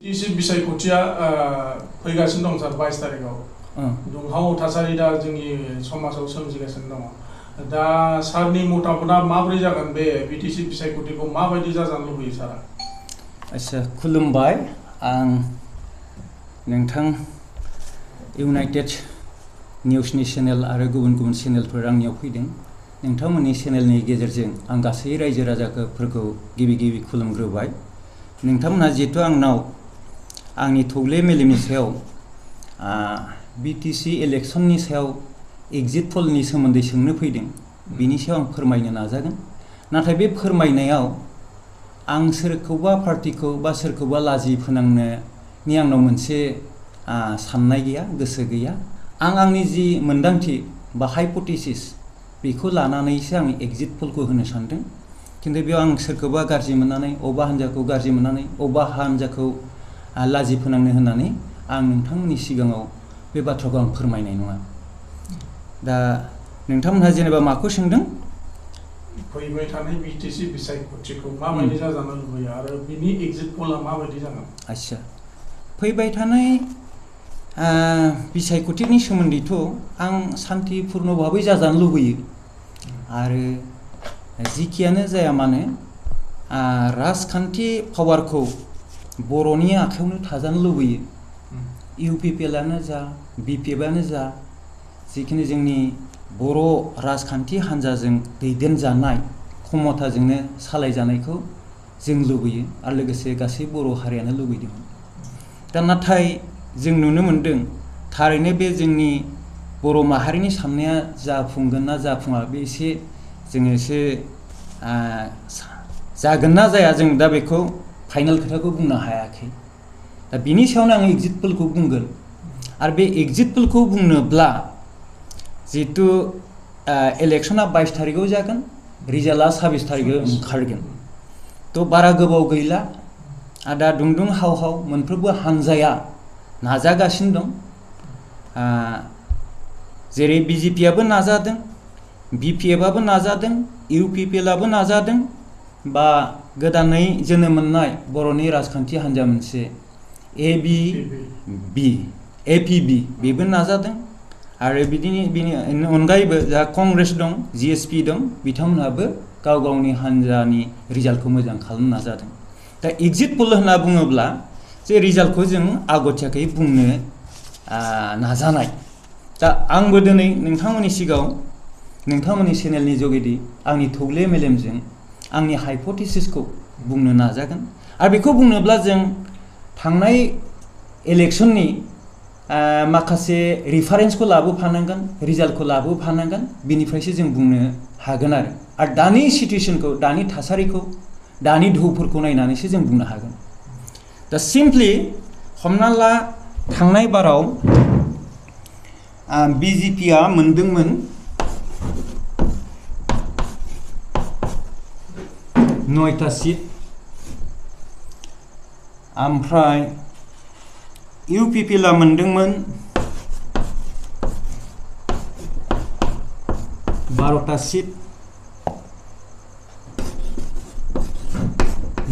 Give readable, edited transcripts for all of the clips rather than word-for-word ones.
इसे बिसायख'थिया फैगासिनो दं सार 22 तारिखाव दुंहाव थासारि दा जोंनि समाजाव सोमजिगासिनो दङ दा सारनि मतामतआ माबोरै जागोन बे बिटिसि बिसायख'थिखौ माबायदि जाजानो लुबैयो सारा आच्छा खुलुमबाय आं नोंथां इउनाइटेड निउसनि चेनेल आरो गुबुन गुबुन चेनेलफोर आंनियाव फैदों नोंथांमोननि चेनेलनि गेजेरजों आं गासै रायजो राजाफोरखौ गिबि गिबि खुलुमग्रोबाय नोंथांमोनहा जिहेतु आंनाव आंनि थौले मेलेमनि सायाव बिटिसि इलेक्शननि सायाव एग्जिट पलनि सोमोन्दै सोंनो फैदों बिनि सायाव आं फोरमायनो नाजागोन नाथाय बे फोरमायनायाव आं सोरखौबा पार्टिखौ बा सोरखौबा लाजि फोनांनोनि आंनाव मोनसे साननाय गैया गोसो गैया आं आंनि जि मोन्दांथि बा हाइप'थेसिस बेखौ लानानैसो आं एग्जिट पलखौ होनो सानदों खिन्थु बेयाव आं सोरखौबा गाज्रि मोननानै अबा हान्जाखौ गाज्रि मोननानै अबा हान्जाखौ लाजि फोनांनो होननानै आं नोंथांमोननि सिगाङाव बे बाथ्राखौ आं फोरमायनाय नङा दा नोंथांमोनहा जेनेबा माखौ सोंदों फैबाय थानाय बिटिसि बिसायख'थिखौ माबायदि जाजानो लुबैयो आरो बिनि एग्जिट पलआ माबायदि जागोन आच्छा फैबाय थानाय बिसायख'थिनि सोमोन्दैथ' आं शान्तिपुर्ण भाबै जाजानो लुबैयो आरो जिखियानो जाया मानो राजखान्थि पावारखौ बर'नि आखायावनो थाजानो लुबैयो इउपिपिएलआनो जा बिपिएफआनो जा जिखिनि जोंनि बर' राजखान्थि हान्जाजों दैदेनजानाय क्षमताजोंनो सालायजानायखौ जों लुबैयो आरो लोगोसे गासै बर' हारियानो लुबैदोंमोन दा नाथाय जों नुनो मोनदों थारैनो बे जोंनि बर' माहारिनि साननाया जाफुंगोन ना जाफुङा बे एसे जोङो एसे जागोन ना जाया जों दा बेखौ फाइनाल खोथाखौ बुंनो हायाखै दा बिनि सायावनो आं एग्जिट पलखौ बुंगोन आरो बे एग्जिट पलखौ बुंनोब्ला जिहेतु इलेक्शना 22 तारिखाव जागोन रिजाल्टआ 26 तारिखाव ओंखारगोन थ' बारा गोबाव गैला दा दुंदुं हाव हाव मोनफ्रोमबो हान्जाया नाजागासिनो दं जेरै बिजेपिआबो नाजादों बिपिएफआबो नाजादों इउपिपिएलआबो नाजादों बा गोदानै जोनोम मोननाय बर'नि राजखान्थि हान्जा मोनसे एपिबि बेबो नाजादों आरो बिनि अनगायैबो जा कंग्रेस दं जिएसपि दं बिथांमोनहाबो गाव गावनि हान्जानि रिजाल्टखौ मोजां खालामनो नाजादों दा एग्जिट पल होनना बुङोब्ला जे रिजाल्टखौ जों आगथियाखै बुंनो नाजानाय दा आंबो दिनै नोंथांमोननि सिगाङाव नोंथांमोननि चेनेलनि जुगेदि आंनि थौले मेलेमजों आंनि हाइप'थेसिसखौ बुंनो नाजागोन आरो बेखौ बुंनोब्ला जों थांनाय इलेक्शननि माखासे रिफारेन्सखौ लाबोफानांगोन रिजाल्टखौ लाबोफानांगोन बिनिफ्रायसो जों बुंनो हागोन आरो दानि सिटुएसनखौ दानि थासारिखौ दानि दोहौफोरखौ नायनानैसो जों बुंनो हागोन दा सिम्पलि हमना ला थांनाय बाराव बिजेपिआ मोनदोंमोन 9टा सिट ओमफ्राय इउपिपिएलआ मोनदोंमोन 12टा सिट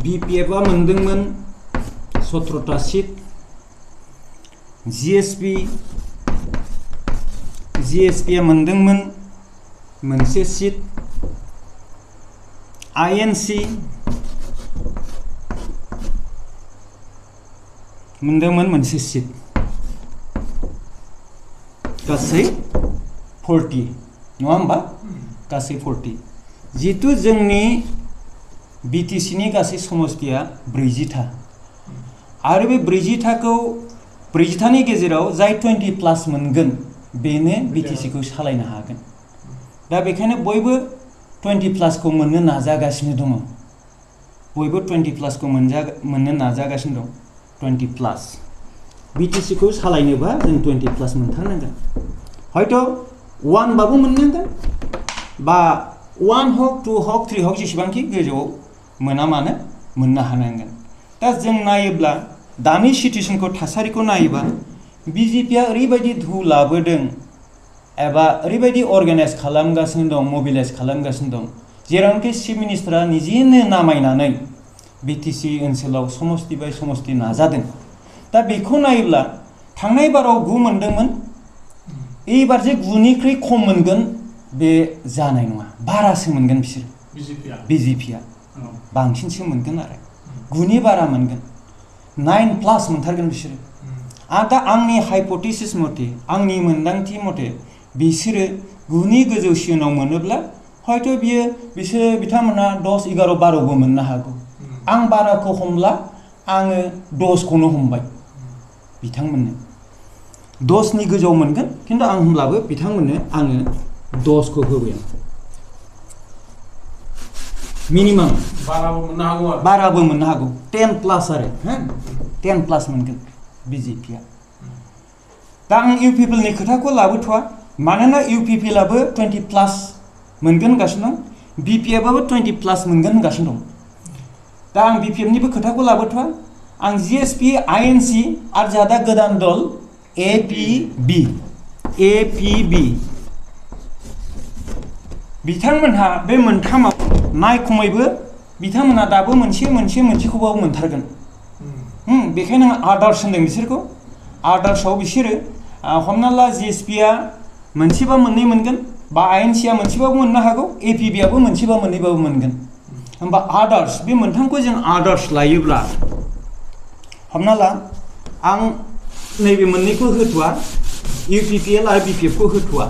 बिपिएफआ मोनदोंमोन 17टा सिट जिएसपिआ मोनदोंमोन मोनसे सिट आईएनसी मोनदोंमोन मोनसे सिट गासै 40 नङा होमबा गासै 40 जिहेतु जोंनि बिटिसिनि गासै समस्थिया 40था आरो बे 40थानि गेजेराव जाय 20+ मोनगोन बेनो बिटिसिखौ सालायनो हागोन दा बेखायनो बयबो 20+ मोननो नाजागासिनो दङ बयबो 20+ मोननो नाजागासिनो दं 20+ बिटिसिखौ सालायनोबा जों 20+ मोनथारनांगोन हयथ' 1 बाबो मोननांगोन बा 1 हक 2 हक 3 हक जेसेबांखि गोजौआव मोना मानो मोननो हानांगोन दा जों नायोब्ला दानि सिटुएसनखौ थासारिखौ नायोबा बिजेपिआ ओरैबायदि धौ लाबोदों एबा ओरैबायदि अर्गानाइज खालामगासिनो दं मबिलाइज खालामगासिनो दं जेरावनोखि चिफ मिनिस्टारा निजेनो नामायनानै बिटिसि ओनसोलाव समस्ति बाय समस्ति नाजादों दा बेखौ नायोब्ला थांनाय बाराव 9 मोनदोंमोन एबार जे 9निख्रुइ खम मोनगोन बे जानाय नङा बारासो मोनगोन बिसोर बिजेपिआ बांसिनसो मोनगोन आरो 9नि बारा मोनगोन 9 प्लास मोनथारगोन बिसोरो दा आंनि हाइपोथेसिस मथे आंनि मोनदांथि मथे बिसोरो 9नि गोजौसिनाव मोनोब्ला हयथ' बिसोरो बिथांमोना 10 11 12 बो मोननो हागौ आं बाराखौ हमला आङो 10 खौनो हमबाय बिथांमोननो 10 नि गोजौआव मोनगोन खिन्थु आं होमब्लाबो बिथांमोननो आङो 10 खौ होबाय मिनिमाम बाराबो मोननो हागौ 10 प्लास आरो 10 प्लास मोनगोन बिजेपिआ दा आं इउ पिपलनि खोथाखौ लाबोथ'आ मानोना इउ पिपलाबो 20 प्लास मोनगोन होनगासिनो दं बिपिएफआबो 20 प्लास मोनगोन होनगासिनो दं दा आं बिपिएफनिबो खोथाखौ लाबोथ'आ आं जिएसपि आइएनसि आरो जोंहा दा गोदान दल एपिबि बिथांमोनहा बे मोनथामाव नायखमैबो बिथांमोनहा दाबो मोनसेखौबाबो मोनथारगोन बेखायनो आं आदार्स होनदों बिसोरखौ आदार्सआव बिसोरो हमना ला जिएसपिआ मोनसेबा मोननै मोनगोन बा आइएनसिआ मोनसेबाबो मोननो हागौ एपिबिआबो मोनसेबा मोननैबाबो मोनगोन होमबा आदार्स बे मोनथामखौ जों आदार्स लायोब्ला हमना ला आं नैबे मोननैखौ होथ'आ इउपिपिएल आरो बिपिएफखौ होथ'आ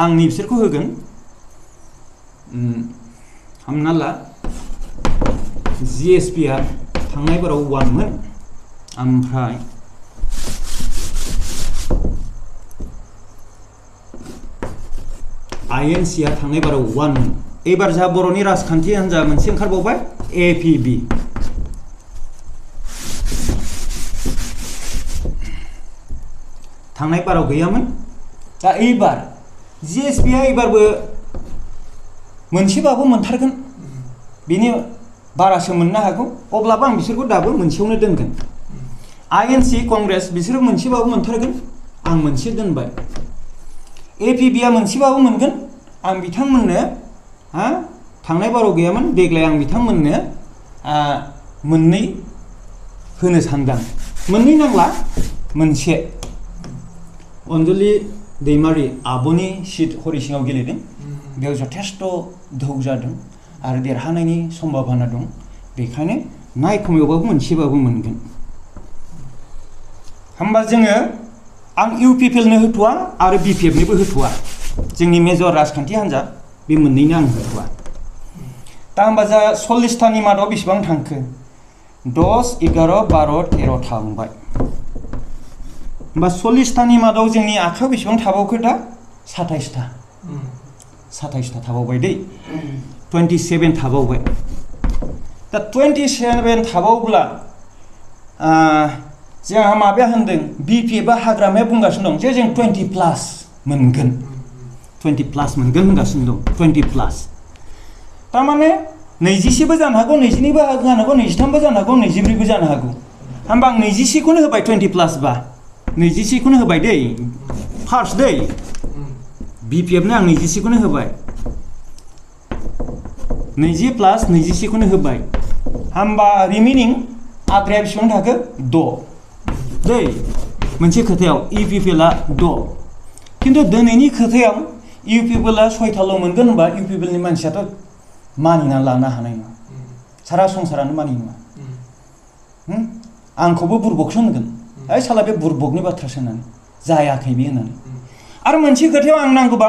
आं बिसोरखौ होगोन हमना ला जिएसपिआ थांनाय बाराव 1 मोन ओमफ्राय आइएनसिआ थांनाय बाराव 1 मोन एबार जा बर'नि राजखान्थि हान्जा मोनसे ओंखारबावबाय एपिबि थांनाय बाराव गैयामोन दा एबार जिएसपिआ एबारबो मोनसेबाबो मोनथारगोन बेनि बारासो मोननो हागौ अब्लाबो आं बिसोरखौ दाबो मोनसेयावनो दोनगोन आइएनसि कंग्रेस बिसोरो मोनसेबाबो मोनथारगोन आं मोनसे दोनबाय एपिबिआ मोनसेबाबो मोनगोन आं बिथांमोननो थांनाय बाराव गैयामोन देग्लाय आं बिथांमोननो मोननै होनो सानदां मोननै नांला मोनसे अनजलि दैमारि आब'नि सिट हरिसिङाव गेलेदों बेयाव जथेस्थ' दोहौ जादों आरो देरहानायनि सम्भाबना दं बेखायनो नायखमैबाबो मोनसेबाबो मोनगोन होमबा जोङो आं इउपिपिएलनो होथ'आ आरो बिपिएफनोबो होथ'आ जोंनि मेजर राजखान्थि हान्जा बे मोननैनो आं होथ'आ दा होमबा जा 40थानि मादाव बेसेबां थांखो 10 11 12 13 थांबाय होमबा 40थानि मादाव जोंनि आखायाव बेसेबां थाबावखो दा 27था थाबावबाय दै 27 थाबावबाय दा 27 थाबावब्ला जोंहा माबाया होनदों बिपिएफआ हाग्रामाया बुंगासिनो दं जे जों 20 प्लास मोनगोन होनगासिनो दं 20 प्लास थारमाने 21बो जानो हागौ 22बो जानो हागौ 23बो जानो हागौ 24बो जानो हागौ होमबा आं 21खौनो होबाय 20 प्लास बा 21खौनो होबाय दै फार्स्ट दै बिपिएफनो आं 21खौनो होबाय 20 प्लास 21खौनो होबाय होमबा रिमेनिं आद्राया बेसेबां थाखो 6 दै मोनसे खोथायाव इउपिपिएलआ 6 खिन्थु दिनैनि खोथायाव इउपिपिएलआ 6थाल' मोनगोन होनबा इउपिपिएलनि मानसियाथ' मानिना लानो हानाय नङा सारा संसारानो मानिनाय नङा आंखौबो बुरबकसो होनगोन साला बे बुरबकनि बाथ्रासो होननानै जायाखै बे होननानै आरो मोनसे खोथायाव आं नांगौबा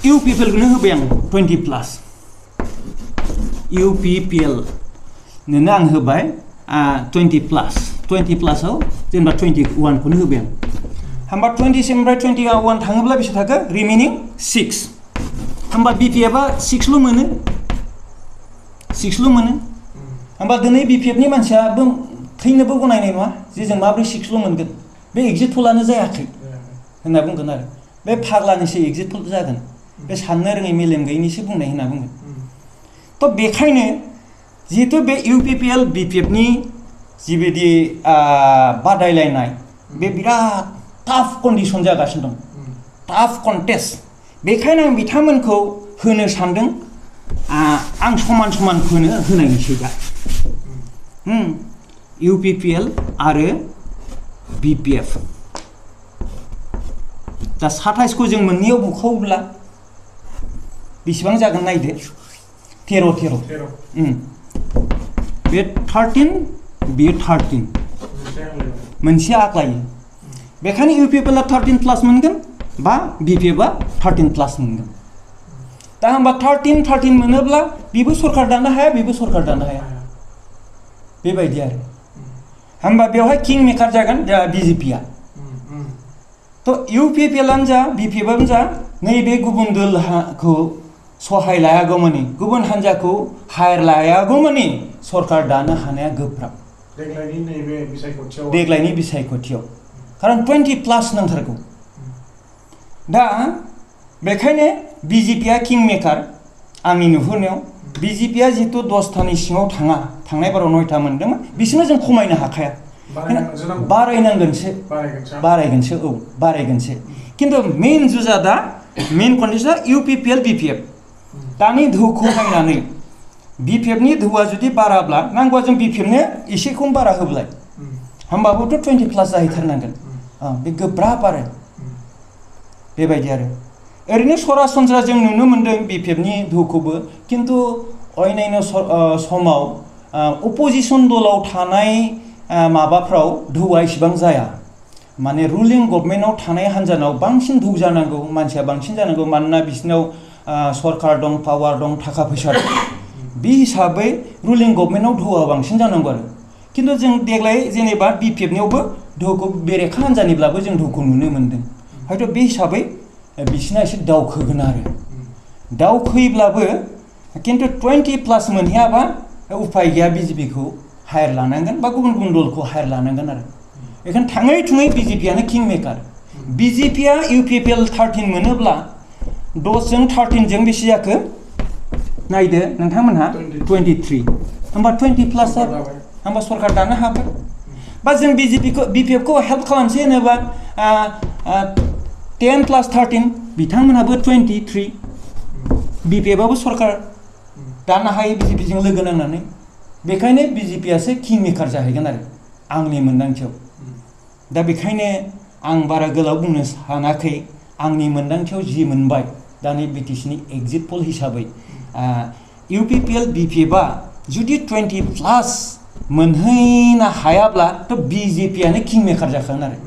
इउपिपिएलखौनो होबाय आं 20 प्लास इउपिपिएलनो आं होबाय 20 प्लासआव जेनेबा 21खौनो होबाय आं होमबा 27निफ्राय 21 थाङोब्ला बेसे थाखो रिमेनिं 6 होमबा बिपिएफआ 6ल' मोनो होमबा दिनै बिपिएफनि मानसियाबो थैनोबो गनायनाय नङा जे जों माब्रै 6ल' मोनगोन बे एग्जिट पलानो जायाखै होनना बुंगोन आरो बे फाग्लानिसो एग्जिट पल जागोन बे साननो रोङै मेलेम गैयिनिसो बुंनाय होनना बुंगोन थ' बेखायनो जिहेतु बे इउपिपिएल बिपिएफनि जिबायदि बादायलायनाय बे बिराद टाफ कन्डिसन जागासिनो दं टाफ कन्टेस्ट बेखायनो आं बिथांमोनखौ होनो सानदों आं समान समानखौनो होनायनोसै दा UPPL आरो BPF दा 27 खौ जों मोननैयाव बुखावोब्ला बेसेबां जागोन नायदो 13 बे 13 बे 13 मोनसे आग्लायो बेखायनो UPPL आ 13 प्लास मोनगोन बा BPF आ 13 प्लास मोनगोन दा होमबा 13 मोनोब्ला बेबो सरकार दानो हाया बेबो सरकार दानो हाया बेबायदि आरो होमबा बेवहाय किं मेकार जागोन दा BJP आ तो UPPL आनो जा BPF आनो जा नैबे गुबुन दलखौ सहाय लायागौमानि गुबुन हान्जाखौ हायर लायागौमानि सरकार दानो हानाया गोब्राब देग्लायनि बिसायख'थियाव खारन 20 प्लास नांथारगौ दा बेखायनो BJP आ किं मेकार आंनि नुहुरनायाव BJP आ जितु 10थानि सिङाव थांनाय बाराव 9था मोनदोंमोन बिसोरनो जों खमायनो हाखाया बारायगोनसो औ बारायगोनसो किन्तु मेन जुजा दा मेन कन्डिशना UPPL BPF दानि धौखौ नायनानै BPF नि धौआ जुदि बाराब्ला नांगौबा जों BPF नो एसेखौनो बारा होब्लाय होमबाबोथ' 20 प्लास जाहैथारनांगोन बे गोब्राब आरो बेबायदि आरो ओरैनो सरासनस्रा जों नुनो मोनदों BPF नि धौखौबो किन्तु अन्यान्य समाव अपोजिशन दलाव थानाय माबाफ्राव धौआ इसेबां जाया माने रुलिं गभर्नमेन्टआव थानाय हान्जानाव बांसिन धौ जानांगौ मानसिया बांसिन जानांगौ मानोना बिसिनाव सरकार दं पावार दं थाखा फैसा दं बे हिसाबै रुलिं गभर्नमेन्टआव धौआ बांसिन जानांगौ आरो किन्तु जों देग्लाय जेनेबा BPF नियावबो धौखौ बेरेखा हान्जानिब्लाबो जों धौखौ नुनो मोनदों हयथ' बे हिसाबै बिसिना एसे दावखोगोन आरो दावखोयोब्लाबो किन्तु 20 प्लास मोनहैयाबा उपाय गैया BJP खौ हायर लानांगोन बा गुबुन गुबुन दलखौ हायर लानांगोन आरो बेखायनो थाङै थुङै BJP आनो किं मेकार BJP आ UPPL 13 मोनोब्ला 10 जों 13 जों बेसे जाखो नायदो नोंथांमोनहा 23 होमबा 20 प्लास होमबा सरकार दानो हाबाय बा जों BPF खौ हेल्प खालामसै होनोबा 10 प्लास 13 बिथांमोनहाबो 23 BPF आबो सरकार दानो हायो BJP जों लोगो नांनानै बेखायनो BJP आसो किं मेकार जाहैगोन आरो आंनि मोनदांथियाव दा बेखायनो आं बारा गोलाव बुंनो सानाखै आंनि मोनदांथियाव जि मोनबाय दानि BTC नि एग्जिट पल हिसाबै UPPL BPF आ जुदि 20 प्लास मोनहैनो हायाब्ला थ' BJP आनो किं मेकार जाखागोन आरो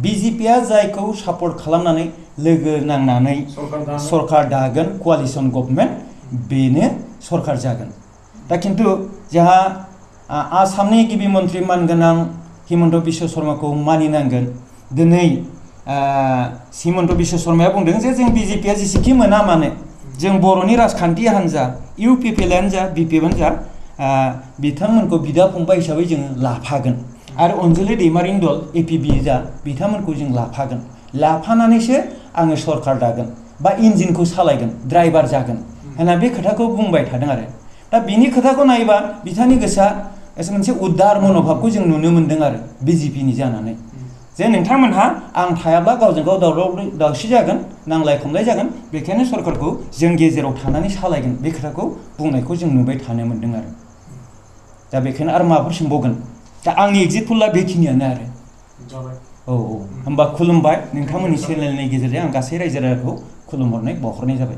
BJP आ जायखौ सापर्ट खालामनानै लोगो नांनानै सरकार दागोन कोआलिशन गभर्नमेन्ट बेनो सरकार जागोन दा किन्तु जोंहा आसामनि गिबि मन्त्रि मानगोनां हिमन्त बिश्व शर्माखौ मानिनांगोन दिनै हिमन्त बिश्व शर्माया बुंदों जे जों BJP आ जेसेखि मोना मानो जों बर'नि राजखान्थि हान्जा UPPL आनो जा BPF आनो जा बिथांमोनखौ बिदा फंबाय हिसाबै जों लाफागोन आरो अनजलि दैमारिनि दल APB जा बिथांमोनखौ जों लाफागोन लाफानानैसो आङो सरकार दागोन बा इन्जिनखौ सालायगोन ड्राइभार जागोन होनना बे खोथाखौ बुंबाय थादों आरो दा बिनि खोथाखौ नायोबा बिथांनि गोसोआ एसे मोनसे उदार मनोभाबखौ जों नुनो मोनदों आरो BJP नि जानानै जे नोंथांमोनहा आं थायाब्ला गावजों गाव दावराव दावसि जागोन नांलाय खमलाय जागोन बेखायनो सरकारखौ जों गेजेराव थानानै सालायगोन बे खोथाखौ बुंनायखौ जों नुबाय थानो मोनदों आरो दा बेखायनो आरो माबाफोर सोंबावगोन दा आंनि एग्जिट पलआ बेखिनियानो आरो औ होमबा खुलुमबाय नोंथांमोननि चेनेलनि गेजेरजों आं गासै रायजो राजाखौ खुलुमहरनाय बावहरनाय जाबाय